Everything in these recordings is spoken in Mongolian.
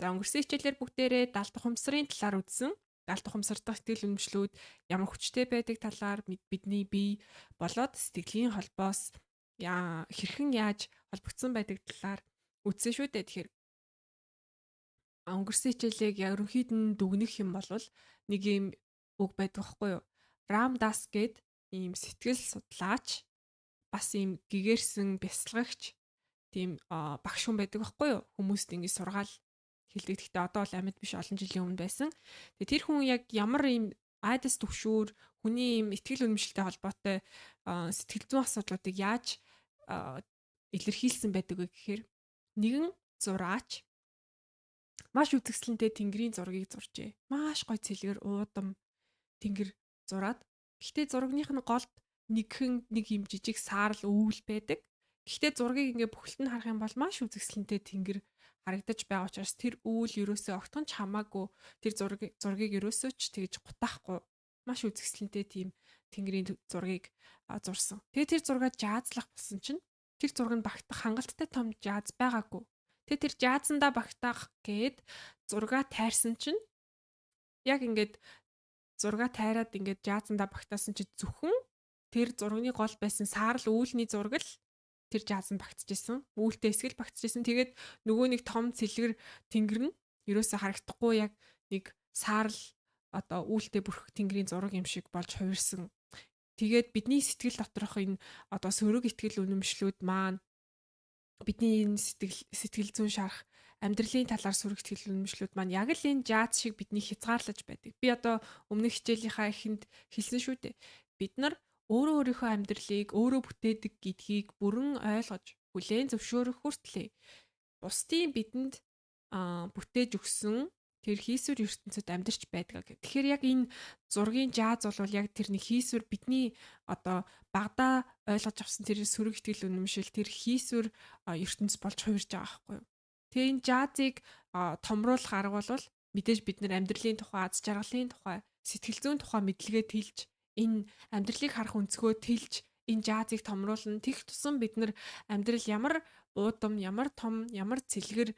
За өнгөрсөн хичээлээр бүгдээрээ даалт ухамсарын талаар үзсэн. Даалт ухамсар дахь сэтгэл үнэмшлүүд ямар хүчтэй байдаг талаар бидний бие болоод сэтгэлийн холбоос хэрхэн яаж холбогдсон байдаг талаар үзсэн шүү дээ. Тэгэхээр өнгөрсөн хичээлийг ерөнхийд нь дүгнэх юм бол нэг юм үг байдаг байхгүй юу? Ram Dass гээд ийм сэтгэл судлаач бас ийм гэгэрсэн бясалгагч тийм багш хүн байдаг байхгүй юу? Хүмүүст ингэ сургаал хэлдэг. Гэхдээ одоо бол амьд биш олон жилийн өмнө байсан. Тэгээ тэр хүн яг ямар ийм айдас төгшүүр хүний ийм ихтгэл үнэмшилтэй холбоотой сэтгэл зүйн асуудлуудыг яаж а, илэрхийлсэн байдаг вэ гэхээр нэгэн зураач маш үзэсгэлэнтэй тэнгэрийн зургийг зуржээ. Маш гоё цэлгэр уудам тэнгэр зураад. Гэхдээ зурагных нь голд нэг юм жижиг саарл өвөл байдаг. Гэхдээ зургийг ингээ бүхэлд нь харах юм бол маш үзэсгэлэнтэй тэнгэр харагдаж байгаа учраас тэр өвөл ерөөсөө огтхон ч хамаагүй тэр зургийг ерөөсөө ч тэгж гутаахгүй маш үзэсгэлэнтэй тийм тэнгэрийн зургийг зурсан. Тэгээ тэр зураг жаазлах болсон чинь тэр зураг нь багтах хангалттай том жааз байгаагүй. Тэгээ тэр жаазандаа багтаах гээд зураг тайрсан чинь яг ингээд зураг тайраад ингээд жаазандаа багтаасан чинь зөвхөн тэр зургийн гол байсан саарл үүлний зураг л тэр жаазанд багтчихсэн. Үүлтэй эсгэл багтчихсэн. Тэгээд нөгөө нэг том цэлгэр тэнгэр нь ерөөсө харагдахгүй яг нэг саарл одоо үүлтэй бүрх тэнгэрийн зураг юм шиг болж хувирсан. Тэгээд бидний сэтгэл доторх энэ одоо сөрөг итгэл үнэмшлүүд маань бидний энэ сэтгэл зүйн шарах амьдралын талаар сөрөг итгэл үнэмшлүүд маань яг л энэ жааз шиг бидний хязгаарлаж байдаг. Би одоо өмнөх хичээлийнхаа эхэнд хэлсэн шүү дээ. Бид нар өөрийнхөө амьдралыг өөрөө бүтээдэг гэдгийг бүрэн ойлгож хүлээн зөвшөөрөх хүртлээр бусдын бидэнд бүтээж өгсөн тэр хийсвэр ертөнцид амьдарч байдаг гэх. Тэгэхээр яг энэ зургийн жааз бол яг тэр нэг хийсвэр бидний одоо багада ойлгож авсан тэр сөрөг итгэл үнэмшил тэр хийсвэр ертөнц болж хувирж байгаа байхгүй юу. Тэгээ энэ жаазыг томруулах арга бол мэдээж бид нар амьдралын тухай, аз жаргалын тухай, сэтгэл зүйн тухай мэдлэгээ тэлж энэ амьдралыг харах өнцгөө тэлж энэ жаазыг томруулна. Тэгх тусам бид нар амьдрал ямар уудам, ямар том, ямар цэлгэр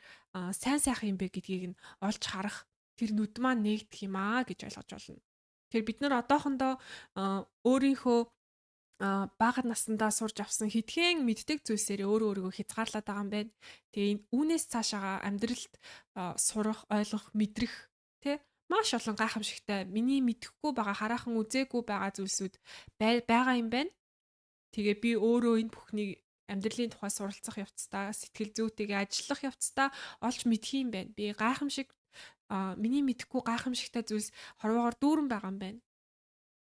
сайн сайхан юм бэ гэдгийг нь олж харах тэр нүд маань нээгдэх юм аа гэж ойлгож байна. Тэр бид нар одоохондоо өөрийнхөө бага насндаа сурж авсан хэдхэн мэддэг зүйлсээр өөрийгөө хязгаарлаад байгаа юм байна. Тэгээ үүнээс цаашаа амьдралд сурах, ойлгох, мэдрэх тэ маш олон гайхамшигтай миний мэдэхгүй байгаа хараахан үзээгүй байгаа зүйлсүүд байгаа юм байна. Тэгээ би өөрөө энэ бүхнийг амьдралын тухай суралцах явцдаа сэтгэл зүйтэйгээ ажиллах явцдаа олж мэдх юм байна. Би гайхамшиг миний мэдэхгүй гайхамшигтай зүйлс хорвоогоор дүүрэн байгаа юм байна.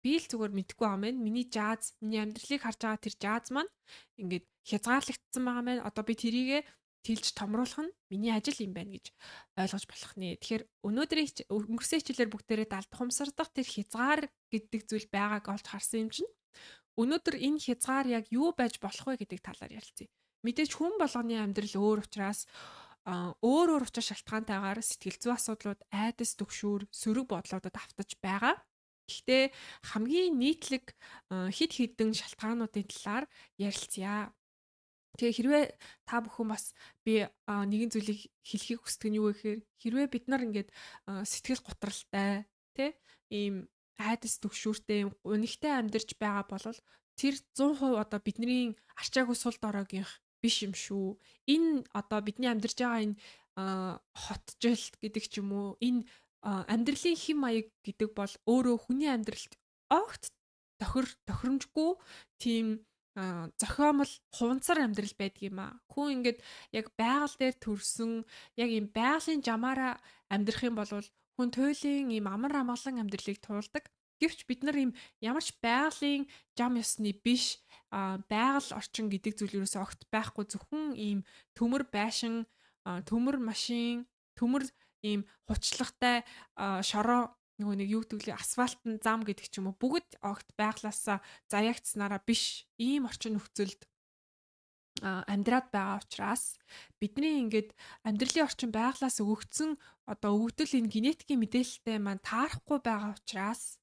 Би л зүгээр мэдэхгүй байгаа юм байна. Миний жааз, миний амьдралыг харж байгаа тэр жааз маань ингээд хязгаарлагдсан байгаа юм байна. Одоо би тэрийгэ тэлж томруулах нь миний ажил юм байна гэж ойлгож болох нэ. Тэгэхээр өнөөдрийн өнгөрсөн хичээлээр бүгдээрээ даалт ухамсардах тэр хязгаар гэдэг зүйл байгааг олж харсан юм чинь өнөөдөр энэ хязгаар яг юу байж болох вэ гэдэг талаар ярилцъя. Мэдээж хүн болгоны амьдрал өөр учраас өөр учир шалтгаантайгаар сэтгэл зүй асуудлууд, айдас төгшүүр, сөрөг бодлуудад автаж байгаа. Гэхдээ хамгийн нийтлэг хид хідэн шалтгаануудын талаар ярилцъя. Тэгээ хэрвээ та бүхэн бас би нэгэн зүйлийг хэлхийг хүсдэг нь юу вэ гэхээр хэрвээ бид нар ингээд сэтгэл готралтай тий ийм айдас төгшүүртэй унигтай амьдарч байгаа бол тэр 100% одоо бидний арчаагүй сул доройгийнх биш юм шүү. Энэ одоо бидний амьдарч байгаа энэ хотжилт гэдэг ч юм уу энэ амьдралын хэм маяг гэдэг бол өөрөө хүний амьдралд огт тохиромжгүй тийм зохиомл хуванцар амьдрал байдаг юм аа. Хүн ингээд яг байгаль дээр төрсөн яг ийм байгалийн жамаараа амьдрах юм бол хүн туйлын ийм амар амгалан амьдралыг туулдаг. Гэвч бид нар ийм ямар ч байгалийн жам ёсны биш байгаль орчин гэдэг зүйл ерөөсөө огт байхгүй зөвхөн ийм төмөр байшин, төмөр машин, төмөр ийм хуцлагтай шороо нөгөө нэг юу гэдэг лээ асфальтын зам гэдэг ч юм уу бүгд огт байглаасаа заяагцснараа биш ийм орчин нөхцөлд амьдраад байгаа учраас бидний ингээд амьдралын орчин байглаас өгөгдсөн одоо өгөгдөл энэ генетикийн мэдээлэлтэй маань таарахгүй байгаа учраас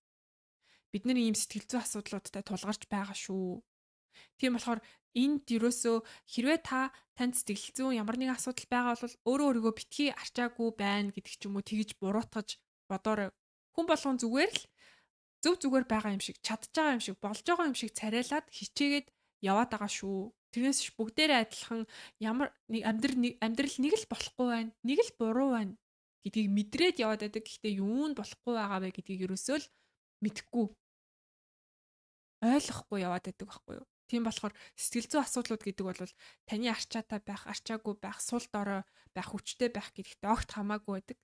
бид нар ийм сэтгэл зүйн асуудлуудтай тулгарч байгаа шүү. Тийм болохоор энд ерөөсөө хэрвээ танд сэтгэл зүйн ямар нэгэн асуудал байгаа бол өөрөө өөрийгөө битгий арчаагүй байна гэдэг ч юм уу тэгж буруутгаж бодоорой. Хүн болгон зүгээр л зөв зүгээр байгаа юм шиг, чадж байгаа юм шиг, болж байгаа юм шиг царайлаад хичээгээд яваад байгаа шүү. Тэрнээс ч бүгдээрээ адилхан ямар нэг амьдрал нэг л болохгүй байна. Нэг л буруу байна гэдгийг мэдрээд яваад байдаг. Гэхдээ юунд болохгүй байгаа вэ гэдгийг ерөөсөө л мэдэхгүй, ойлгохгүй яваад байдаг байхгүй юу? Тийм болохоор сэтгэл зүйн асуудлууд гэдэг бол таны арчаатай байх, арчаагүй байх, сул дорой байх, хүчтэй байх гэдэгт огт хамаагүй байдаг.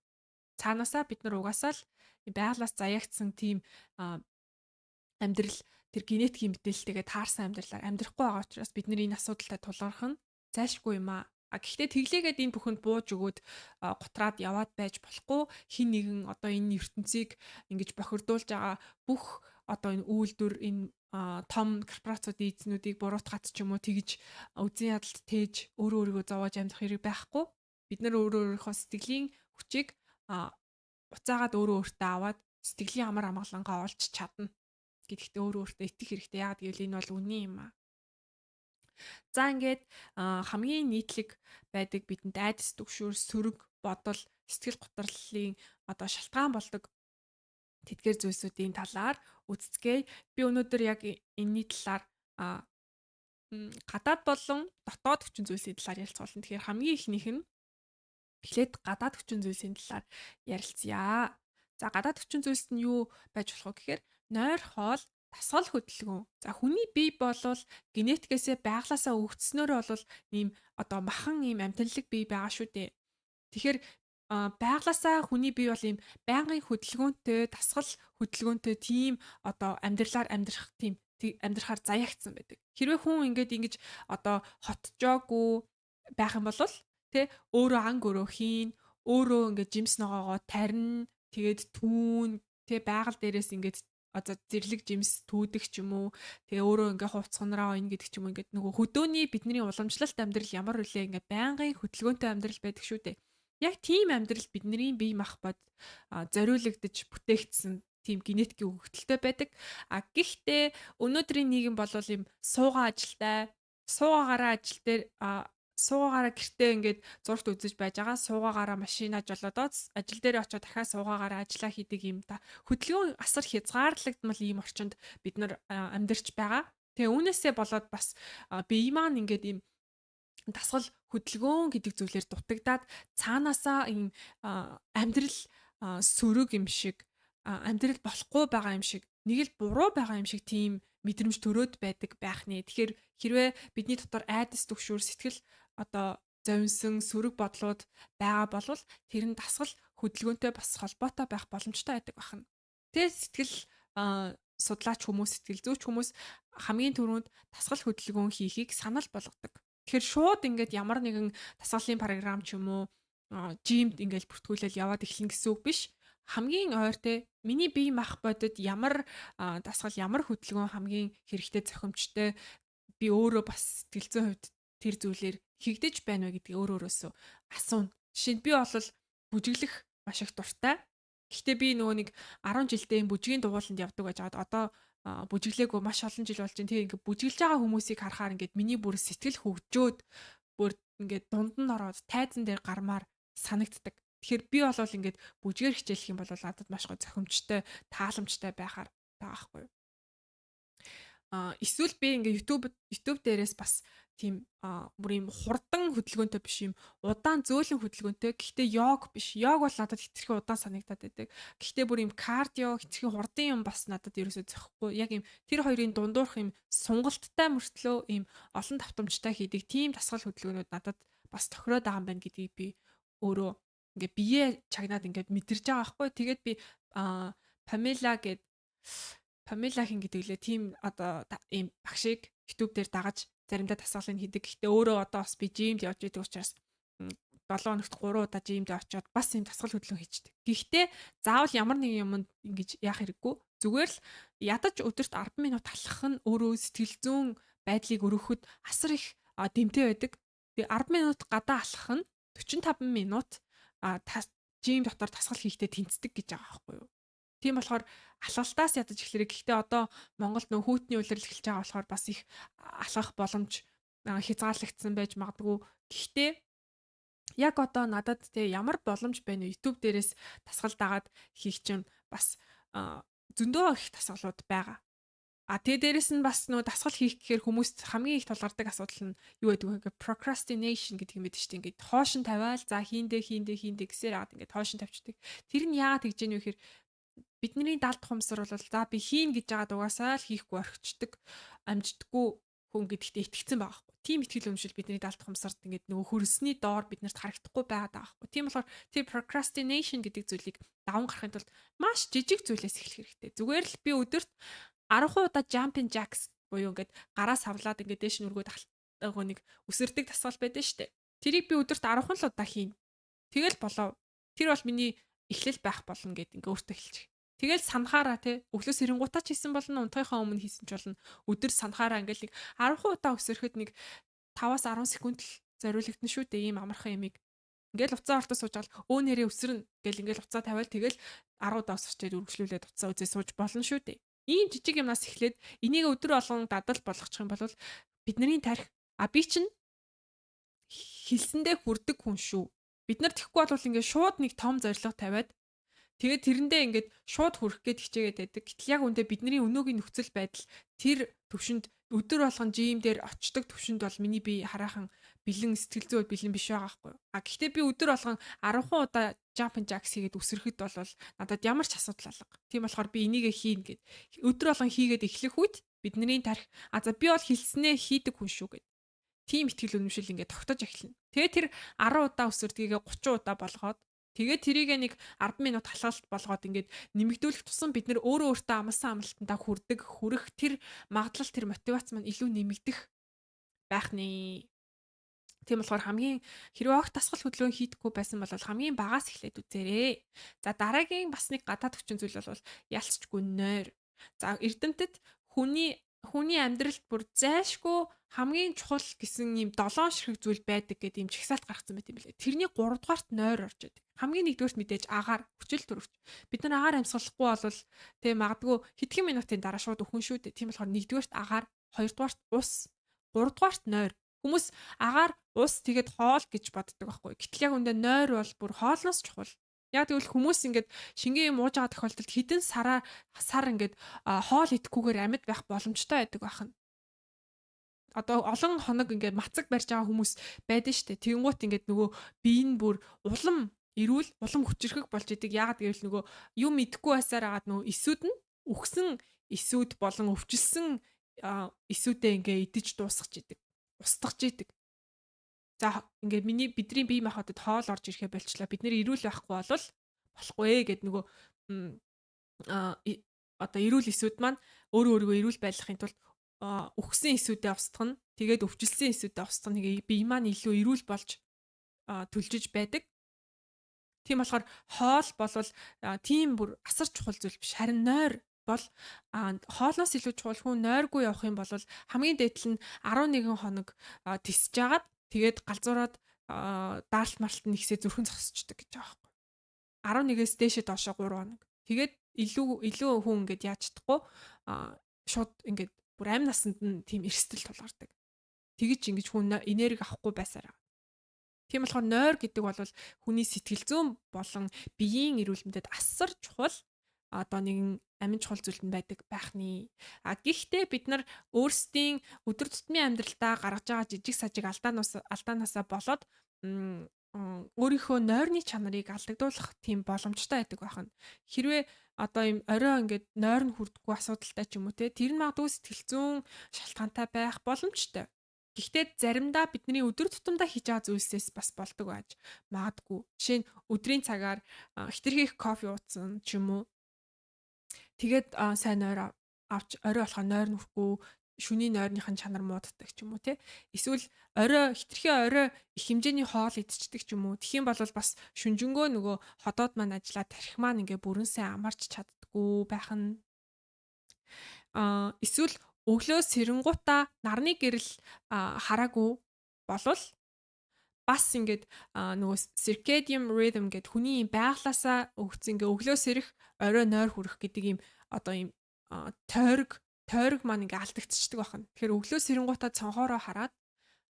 Цаанаасаа бид нар угаасаа л байглаас заяагдсан тийм а, амьдрал тэр генетикийн мэдээлэлтэйгээ таарсан амьдралаар амьдрахгүй байгаа учраас бид нэр энэ асуудалтай тулгарх нь зайлшгүй юм аа. Гэхдээ тэглээгээд энэ бүхэнд бууж өгөөд гутраад яваад байж болохгүй. Хин нэгэн одоо энэ ертөнцийг ингэж бохирдуулж байгаа бүх одоо энэ үйлдвэр энэ том корпорацуудын эзнүүдийг буруутгаад ч юм уу тэгж үзэн ядалт тээж өөрөө өөрийгөө зовоож амьдрах хэрэг байхгүй. Бид нар өөрөө өөрийнхөө сэтгэлийн хүчийг буцаагаад өөрөө өөртөө аваад сэтгэлийн амар амгалангаа олж чадна гэдэгтээ өөрөө өөртөө итгэх хэрэгтэй. Яагаад гэвэл энэ бол үнэн юм аа. За ингээд хамгийн нийтлэг байдаг бидэнд айдас түгшүүр сөрөг бодол сэтгэл гутраллын одоо шалтгаан болдог тэдгээр зүйлсүүдийн талаар үздэцгээе. Би өнөөдөр яг энэний талаар гадаад болон дотоод хүчин зүйлсийн талаар ярилцах болно. Тэгэхээр хамгийн ихнийх нь эхлээд гадаад хүчин зүйлсийн талаар ярилцъя. За гадаад хүчин зүйлс нь юу байж болох вэ гэхээр нойр хоол дасгал хөдөлгөөн. За хүний бие болвол генетикээсээ байглаасаа өгдснөөрөө бол ийм одоо махан ийм амтналаг бие байгаа шүү дээ. Тэгэхээр байглаасаа хүний бие бол ийм байнгын хөдөлгөөнтэй, дасгал хөдөлгөөнтэй тийм одоо амьдралаар амьдрах тийм амьдрахаар заяагдсан байдаг. Хэрвээ хүн ингэж одоо хотжоогүй байх юм бол тэ өөрөө ан гөрөө хийн, өөрөө жимс ногоогоо тарина, тэгээд түүн тэ байгаль дээрээс одоо зэрлэг жимс түүдэг ч юм уу. Тэгээ өөрөө хувцсанараа ойно гэдэг ч юм уу нөгөө хөдөөний бидний уламжлалт амьдрал ямар үлээ байнгын хөдөлгөөнтэй амьдрал байдаг шүү дээ. Яг тийм амьдрал бидний бие махбод зориулагдж бүтээгдсэн тийм генетикийн өгөгдөлтэй байдаг. Гэхдээ өнөөдрийн нийгэм бол ийм суугаа ажилтай, суугаагаараа ажил дээр суугаагаараа гэртээ зургт үзэж байж байгаа. Суугаагаараа машинаа жолоодоод ажил дээр очиод дахиад суугаагаараа ажиллаа хийдэг юм да. Хөдөлгөөн асар хязгаарлагдмал ийм орчинд бид нар амьдарч байгаа. Тэгээ үүнээсээ болоод бас бие маань ийм дасгал хөдөлгөөн гэдэг зүйлээр дутагдаад цаанаасаа ийм амьдрал сөрөг юм шиг амьдрал болохгүй байгаа юм шиг нэг л буруу байгаа юм шиг тийм мэдрэмж төрөөд байдаг байх нэ. Тэгэхээр хэрвээ бидний дотор айдас түгшүүр сэтгэл одоо зовинсон сөрөг бодлууд байгаа болвол тэр нь дасгал хөдөлгөөнтэй бас холбоотой байх боломжтой байдаг байна. Тэгээ сэтгэл судлаач хүмүүс, сэтгэл зүйч хүмүүс хамгийн түрүүнд дасгал хөдөлгөөн хийхийг санал болгодог. Тэгэхээр шууд ямар нэгэн дасгалын програм ч юм уу жимд бүртгүүлэл яваад эхлэн гэсэн үг биш. Хамгийн ойртой миний бие мах бодод ямар дасгал ямар хөдөлгөөн хамгийн хэрэгтэй зохимжтой би өөрөө бас сэтгэл зүйн хувьд тэр зүйлээр хигдэж байна вэ гэдгийг өөрөөсөө асууна. Жишээ нь би бол бүжиглэх маш их дуртай. Гэхдээ би нөгөө нэг 10 жилдээ бүжгийн дугууланд явдаг байж байгаа. Одоо бүжиглээгүй маш олон жил болж байна. Тэгээ бүжиглж байгаа хүмүүсийг харахаар миний бүр сэтгэл хөгжөөд бүр дунд нь ороод тайзан дээр гармаар санагддаг. Тэгэхээр би бол бүжгээр хичээлэх юм бол надад маш гой зохимжтой, тааламжтай байхаар байгаа байхгүй юу. Эсвэл би YouTube дээрээс бас тийм бүр юм хурдан хөдөлгөөнтэй биш юм удаан зөөлөн хөдөлгөөнтэй. Гэхдээ йог биш. Йог бол надад хитрхи удаан санагдаад байдаг. Гэхдээ бүр юм кардио хитрхи хурдан юм бас надад ерөөсөө зохихгүй. Яг юм тэр хоёрын дундуурх юм сунгалттай мөртлөө юм олон давтамжтай хийдэг тийм дасгал хөдөлгөөнүүд надад бас тохироод байгаа юм байна гэдгийг би өөрөө бие чагнаад мэдэрч байгаа байхгүй. Тэгээд би Памела хин гэдэг лээ тийм одоо ийм багшийг YouTube дээр дагаж заримдаа дасгалыг хийдэг. Гэхдээ өөрөө одоо бас би жимд явж идэг учраас 7 хоногт 3 удаа жимд очиод бас ийм дасгал хөдөлгөөн хийдэг. Гэхдээ заавал ямар нэгэн юмд яах хэрэггүй. Зүгээр л ядаж өдөрт 10 минут алхах нь өөрөө сэтгэл зүйн байдлыг өргөхөд асар их дэмтэй байдаг. Тэгээ 10 минут гадаа алхах нь 45 минут жим дотор дасгал хийхдээ тэнцдэг гэж байгаа байхгүй юу. Тийм болохоор алхалтаас ядаж эхлэрэг. Гэхдээ одоо Монголд нөө хүүтний улирал эхэлж байгаа болохоор бас их алхах боломж хязгаарлагдсан байж магадгүй. Гэхдээ яг одоо надад те ямар боломж байна вэ? YouTube дээрээс тасгал дагаад хийх чинь бас зөндөө их тасгалууд байгаа. Тэгээ дээрэс нь бас нөө дасгал хийх гэхээр хүмүүст хамгийн их тулгардаг асуудал нь юу гэдэг вэ гэхээр procrastination гэдэг юм байдаг шүү дээ. Ингээд хоош нь тавиал за хийнэ гэсээр яагаад ингээд хоош нь тавьчихдаг. Тэр нь яагаад гэж яах вэ гэхээр бидний далд хумсар бол за би хийн гэж яагаад угаасаа л хийхгүй орхичдаг амждаггүй хүн гэдэгт итгэцэн байгаа байхгүй. Тим итгэл үнэмшил бидний далд хумсарт ингээд нөгөө хөрсний доор биднэрт харагдахгүй байгаад байгаа байхгүй. Тийм болохоор тэр procrastination гэдэг зүйлийг даван гарахын тулд маш жижиг зүйлээс эхлэх хэрэгтэй. Зүгээр л би өдөрт 10 удаа jumping jacks буюу ингээд гараа савлаад ингээд дээш нүргөө нэг үсэрдэг тасгал байдаг шүү дээ. Тэрийг би өдөрт 10 л удаа хийн. Тэгэл болов. Тэр бол миний эхлэл байх болно гэд ингээ өөртөө хэлчих. Тэгэл санахаараа те өглөө сэрэнгуутаа ч хийсэн болно, унтахынхаа өмнө хийсэн ч болно. Өдөр санахаараа ингээл нэг 10 удаа өсөрөхөд нэг 5-аас 10 секунд л зориулагдана шүү дээ ийм амархан ямиг. Ингээл уцаа ортоо сууж байгаа өө нэрээ өсрөн гэл ингээл уцаа тавиал тэгэл 10 удаа өсөрчээд үргэлжлүүлээд уцаа үзээ сууж болно шүү дээ. Ийм жижиг юмнаас эхлээд энийг өдөр болгон дадал болгочих юм бол бидний тарих би чинь хэлсэндээ хүрдэг хүн шүү. Бид нар тэхгүй бол ингээд шууд нэг том зорилго тавиад тэгээд тэрэндээ ингээд шууд хүрэх гээд хичээгээд байдаг. Гэтэл яг үндэ бидний өнөөгийн нөхцөл байдал тэр төвшөнд өдөр болгон жим дээр очдог төвшөнд бол миний бие хараахан бэлэн сэтгэл зүй бэлэн биш байгаа байхгүй. Гэхдээ би өдөр болгон 10 удаа jumping jacks хийгээд өсөрөхөд бол надад ямар ч асуудал алга. Тийм болохоор би энийг хийн гэд өдөр болгон хийгээд эхлэх үед бидний тарих за би бол хэлснээ хийдэг хүн шүү гэд. Тим итгэл үнэмшил ингээд тогтож эхэлнэ. Тэгээ тэр 10 удаа өсөрдгийгээ 30 удаа болгоод тэгээд тэрийг нэг 10 минут халгаалт болгоод ингээд нэмэгдүүлэх тусам бид нөр өөрөө өөртөө амлсан амлалтандаа хүрэх тэр магадлал тэр мотивац маань илүү нэмэгдэх байх нэ. Тийм болохоор хамгийн хэрвээ огт дасгал хөдөлгөөн хийдэггүй байсан бол хамгийн багаас эхлээд үзээрэй. За дараагийн бас нэг гадаад хүчин зүйл бол ялцчгүй нойр. За эрдэмтэд хүний амьдралд бүр зайлшгүй хамгийн чухал гэсэн ийм 7 ширхэг зүйл байдаг гэдэг ийм чагсаалт гаргацсан байт юм билээ. Тэрний 3 дугаарт нойр орж идэг. Хамгийн нэгдүгээрт мэдээж агаар хүчил төрөвч. Бид нар агаар амьсгалахгүй бол тэгээ магадгүй хэдхэн минутын дараа шууд өхөн шүү дээ. Тийм болохоор нэгдүгээрт агаар, хоёрдугаарт ус, гуравдугаарт нойр. Хүмүүс агаар, ус тэгээд хоол гэж боддог байхгүй. Гэтэл яг үндэ нойр бол бүр хоолноос чухал. Яг тэгвэл хүмүүс ингээд шингэн юм ууж байгаа тохиолдолд хэдэн сар ингээд хоол идэхгүйгээр амьд байх боломжтой байдаг байна. Одоо олон хоног ингээд мацаг барьж байгаа хүмүүс байдаг штэ. Тэнгуут ингээд нөгөө бие нь бүр улам хүчрэхэг болж идэг. Яагаад гэвэл нөгөө юм идэхгүй байсаар агаад нөгөө эсүүд нь үхсэн эсүүд болон өвчлсөн эсүүдээ ингээ идэж дуусгаж идэг. Устгаж идэг. За ингээд бидний бие махбодод хоол орж ирэхэ болчлаа. Бид нэр эрүүл байхгүй болол болохгүй гэд нөгөө одоо эрүүл эсүүд маань өөрийгөө эрүүл байлгахын тулд үхсэн эсүүдээ устгах нь тэгээд өвчлсөн эсүүдээ устгах нэг бие маань илүү эрүүл болж төлжиж байдаг. Тийм болохоор хоол болвол тийм бүр асар чухал зүйл биш. Харин нойр бол хоолноос илүү чухал. Хүн нойргүй явах юм бол хамгийн дээдл нь 11 хоног тисэж жагаад тэгээд галзуураад даалт марталт нь ихсээ зүрхэн зогсчдөг гэж байгаа байхгүй. 11-ээс дээшээ доошоо 3 хоног. Тэгээд илүү хүн ингээд яаж чадахгүй шууд ингээд бүр амь насанд нь тийм эрсдэл тулгардаг. Тэгэж ингэж хүн энерги авахгүй байсаар. Тийм болохоор нойр гэдэг бол хүний сэтгэл зүйн болон биеийн эрүүл мэндэд асар чухал одоо нэгэн амин чухал зүйлд байдаг байх нэ. Гэхдээ бид нар өөрсдийн өдөр тутмын амьдралдаа гаргаж байгаа жижиг сажиг алдаанаасаа болоод өөрийнхөө нойрны чанарыг алдагдуулах тийм боломжтой байдаг байна. Хэрвээ одоо юм орой ингээд нойр нь хүрдэггүй асуудалтай ч юм уу те тэр нь магадгүй сэтгэл зүйн шалтгаантай байх боломжтой. Гэхдээ заримдаа бидний өдөр тутамдаа хийж байгаа зүйлсээс бас болдог байж магадгүй. Жишээ нь өдрийн цагаар хитрхи кофе ууцсан ч юм уу. Тэгээд сайн нойр авч орой болохоо нойр нүрэхгүй шүний нойрныхын чанар мууддаг ч юм уу те. Эсвэл хитрхи орой их хэмжээний хоол идчихдэг ч юм уу. Тэгхийн бол бас шүнжэнгөө нөгөө ходоод маань ажиллаад тарих маань ингээ бүрэн сайн амарч чаддггүй байх нь. Эсвэл өглөө сэрэнгуутаа нарны гэрэл хараагүй болвол бас ингээд нөгөө circadian rhythm гэдэг хүний байглаасаа өгсөн ингээ өглөө сэрэх орой нойр хүрэх гэдэг юм одоо юм тойрог маань ингээ алдагдчихдаг байна. Тэгэхээр өглөө сэрэнгуутаа цонхоороо хараад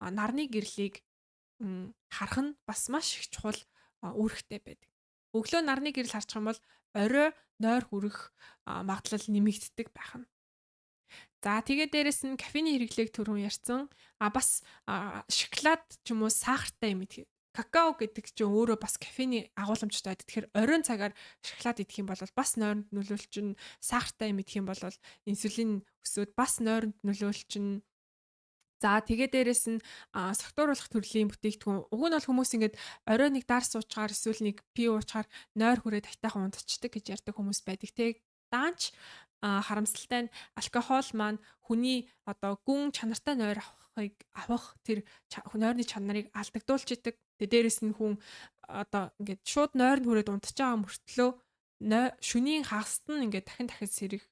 нарны гэрлийг харах нь бас маш их чухал үүрэгтэй байдаг. Өглөө нарны гэрэл харчих юм бол орой нойр хүрэх магадлал нэмэгддэг байх нь. За тэгээ дээрэс нь кофений хэрэглээг түрүүн ярьсан. Бас шоколад ч юм уу сахартай юм идэх. Какао гэдэг чинь өөрөө бас кофений агуулмжтай байдаг. Тэгэхээр оройн цагаар шоколад идэх юм бол бас нойронд нөлөөлчин, сахартай юм идэх юм бол инсулин өсөөд бас нойронд нөлөөлчин. За тэгээ дээрэс нь согтууруулах төрлийн бүтээгдэхүүн. Уг нь бол хүмүүс ингээд орой нэг дар суучгаар эсвэл нэг пи уучгаар нойр хүрээд айтайхан унтцдаг гэж ярьдаг хүмүүс байдаг. Тэг даанч харамсалтай нь алкогол маань хүний одоо гүн чанартай нойр авах тэр нойрны чанарыг алдагдуулж идэг. Тэгээ дээрэс нь хүн одоо ингээд шууд нойр нь хүрээд унтж байгаа мөртлөө шөнийн хагаст нь ингээд дахин сэрэх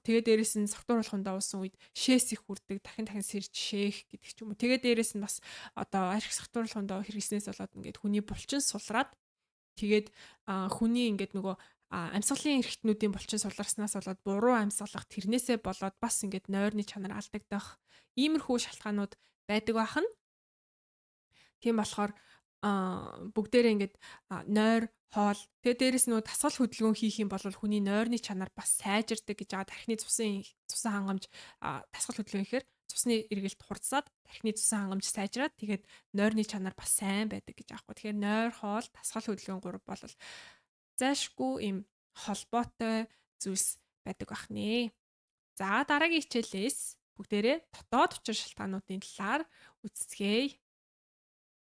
тэгээ дээрэс нь согтууруулахундаа уусан үед шээс их хүрдэг дахин сэрж шээх гэдэг ч юм уу. Тэгээ дээрэс нь бас одоо арх согтууруулахундаа хэрэгснээс болоод ингээд хүний булчин сулраад тэгээд хүний ингээд нөгөө амьсгалын эрхтнүүдийн булчин суларснаас болоод буруу амьсгалах тэрнээсээ болоод бас ингээд нойрны чанар алдагдах иймэрхүү шалтгаанууд байдаг бахан. Тийм болохоор бүгдээрээ ингээд нойр, хоол тэгээ дээрэс нь дасгал хөдөлгөөн хийх юм бол хүний нойрны чанар бас сайжирдаг гэж байгаа. Тархины цусан хангамж дасгал хөдөлгөөн ихээр цусны эргэлт хурдсаад тархины цусан хангамж сайжраад тэгээд нойрны чанар бас сайн байдаг гэж аахгүй. Тэгэхээр нойр, хоол, дасгал хөдөлгөөн гурав бол зайлшгүй им холбоотой зүйлс байдаг бах нэ. За дараагийн хичээлээс бүгдээрээ дотоод учир шалтгаануудын талаар үздэцгээе.